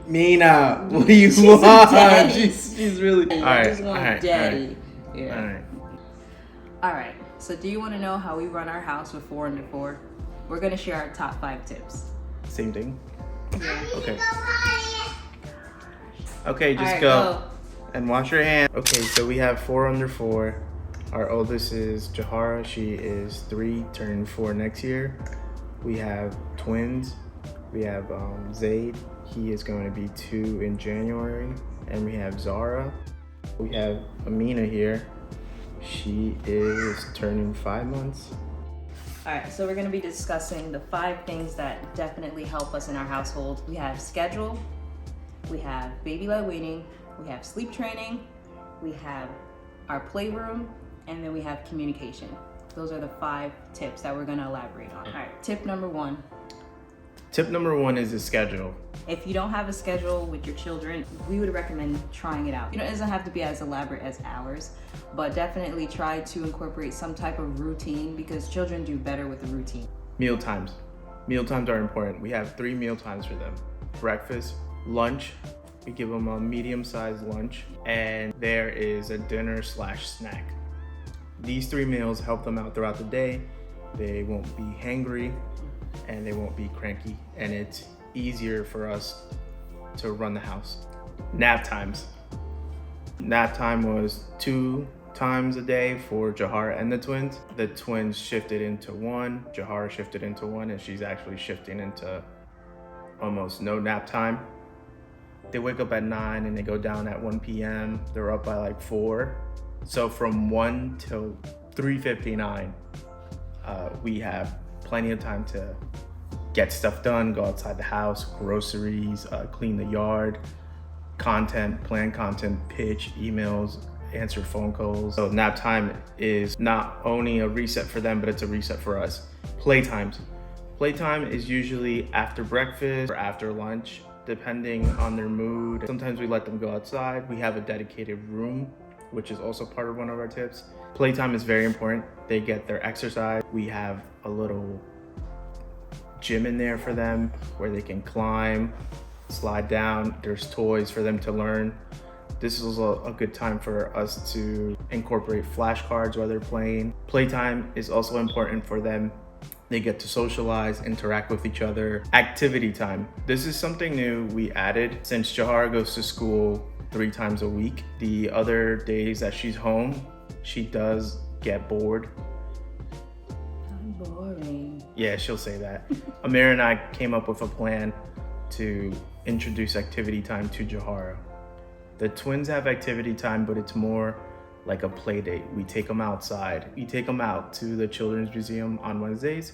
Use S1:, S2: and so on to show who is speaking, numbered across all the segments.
S1: Mina, what do you want? She's really.
S2: I just want daddy.
S1: All
S2: Yeah.
S1: right.
S2: All right. So, do you want to know how we run our house with 4 under 4? We're gonna share our top 5 tips.
S1: Same thing.
S2: Yeah.
S1: Okay. Okay, just
S2: All right,
S1: go. And wash your hands. Okay, so we have 4 under 4. Our oldest is Jahara. She is 3, turning 4 next year. We have twins. We have Zaid. He is going to be 2 in January. And we have Zara. We have Amina here. She is turning 5 months.
S2: All right, so we're gonna be discussing the 5 things that definitely help us in our household. We have schedule, we have baby led weaning, we have sleep training, we have our playroom, and then we have communication. Those are the 5 tips that we're gonna elaborate on. All right, tip number 1.
S1: Tip number 1 is the schedule.
S2: If you don't have a schedule with your children, we would recommend trying it out. It doesn't have to be as elaborate as ours, but definitely try to incorporate some type of routine because children do better with a routine.
S1: Mealtimes. Mealtimes are important. We have 3 mealtimes for them. Breakfast, lunch, we give them a medium-sized lunch, and there is a dinner/snack. These 3 meals help them out throughout the day. They won't be hangry and they won't be cranky, and it's easier for us to run the house. Nap times. Nap time was 2 times a day for Jahara and the twins. The twins shifted into 1, Jahara shifted into 1, and she's actually shifting into almost no nap time. They wake up at 9 and they go down at 1 p.m. They're up by like 4. So from 1 till 3:59, we have plenty of time to get stuff done, go outside the house, groceries, clean the yard, plan content, pitch, emails, answer phone calls. So nap time is not only a reset for them, but it's a reset for us. Playtimes. Playtime is usually after breakfast or after lunch, depending on their mood. Sometimes we let them go outside. We have a dedicated room, which is also part of one of our tips. Playtime is very important. They get their exercise. We have a little gym in there for them where they can climb, slide down. There's toys for them to learn. This is a good time for us to incorporate flashcards while they're playing. Playtime is also important for them. They get to socialize, interact with each other. Activity time. This is something new we added since Jahara goes to school 3 times a week. The other days that she's home, she does get bored.
S2: I'm boring.
S1: Yeah, she'll say that. Amir and I came up with a plan to introduce activity time to Jahara. The twins have activity time, but it's more like a play date. We take them outside. We take them out to the Children's Museum on Wednesdays,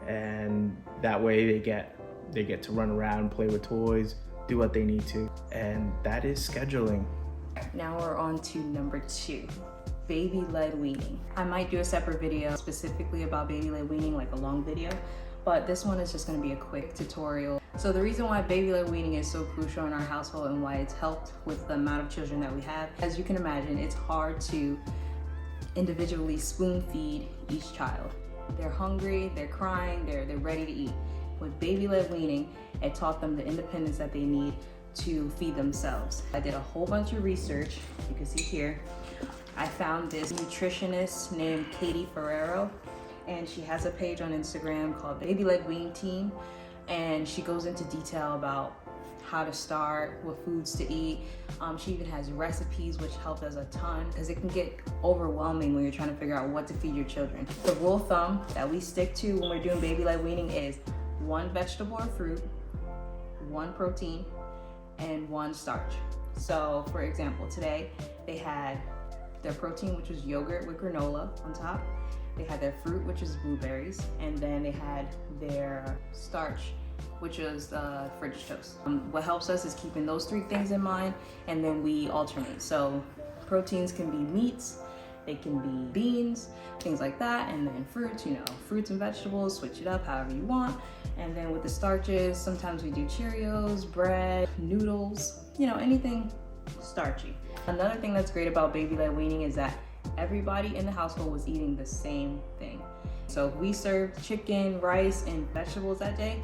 S1: and that way they get to run around, play with toys, do what they need to, and that is scheduling.
S2: Now we're on to number 2, baby led weaning. I might do a separate video specifically about baby led weaning, like a long video, but this one is just going to be a quick tutorial. So the reason why baby led weaning is so crucial in our household and why it's helped with the amount of children that we have, as you can imagine, it's hard to individually spoon feed each child. They're hungry, they're crying, they're ready to eat. With baby led weaning, it taught them the independence that they need to feed themselves. I did a whole bunch of research. You can see here, I found this nutritionist named Katie Ferraro, and she has a page on Instagram called Baby Led Weaning Team, and she goes into detail about how to start, what foods to eat. She even has recipes, which help us a ton because it can get overwhelming when you're trying to figure out what to feed your children. The rule of thumb that we stick to when we're doing baby led weaning is 1 vegetable or fruit, 1 protein, and 1 starch. So for example, today they had their protein, which was yogurt with granola on top. They had their fruit, which is blueberries, and then they had their starch, which was French toast. What helps us is keeping those 3 things in mind, and then we alternate. So proteins can be meats, they can be beans, things like that, and then fruits, fruits and vegetables, switch it up however you want. And then with the starches, sometimes we do Cheerios, bread, noodles, anything starchy. Another thing that's great about baby led weaning is that everybody in the household was eating the same thing. So if we served chicken, rice, and vegetables that day,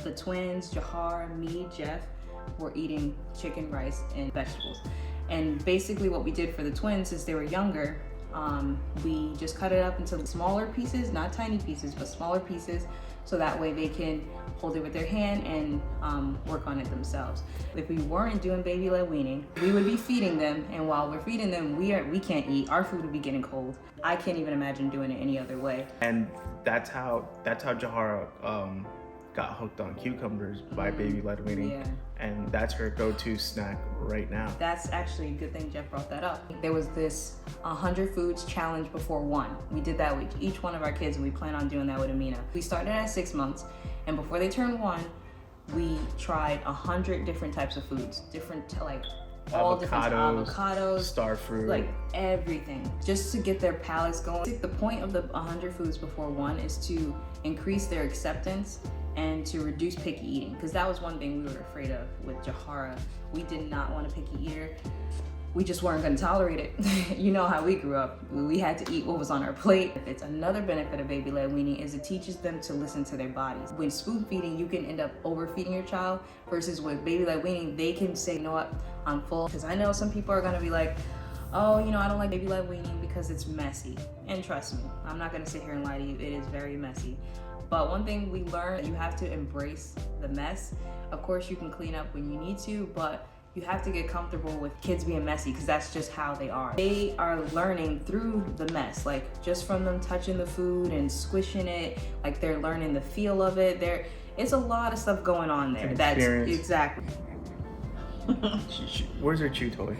S2: the twins, Jahar, me, Jeff, were eating chicken, rice, and vegetables. And basically what we did for the twins, since they were younger, we just cut it up into smaller pieces, not tiny pieces, but smaller pieces, so that way they can hold it with their hand and work on it themselves. If we weren't doing baby led weaning, we would be feeding them, and while we're feeding them, we can't eat. Our food would be getting cold. I can't even imagine doing it any other way.
S1: And that's how Jahara got hooked on cucumbers by Baby Led Weaning.
S2: Yeah.
S1: And that's her go-to snack right now.
S2: That's actually a good thing Jeff brought that up. There was this 100 foods challenge before one. We did that with each one of our kids, and we plan on doing that with Amina. We started at 6 months, and before they turned 1, we tried 100 different types of foods, all different avocados,
S1: star fruit,
S2: like everything, just to get their palates going. The point of the 100 foods before one is to increase their acceptance and to reduce picky eating, because that was one thing we were afraid of with Jahara. We did not want a picky eater. We just weren't going to tolerate it. You know how we grew up. We had to eat what was on our plate. It's another benefit of baby led weaning is it teaches them to listen to their bodies. When spoon feeding, you can end up overfeeding your child, versus with baby led weaning, they can say, you know what, I'm full. Because I know some people are going to be like, oh, you know, I don't like baby led weaning because it's messy. And trust me, I'm not going to sit here and lie to you. It is very messy. But one thing we learned, you have to embrace the mess. Of course, you can clean up when you need to, but you have to get comfortable with kids being messy, because that's just how they are. They are learning through the mess, like just from them touching the food and squishing it, like they're learning the feel of it. It's a lot of stuff going on there.
S1: That's
S2: exactly.
S1: Where's her chew toy?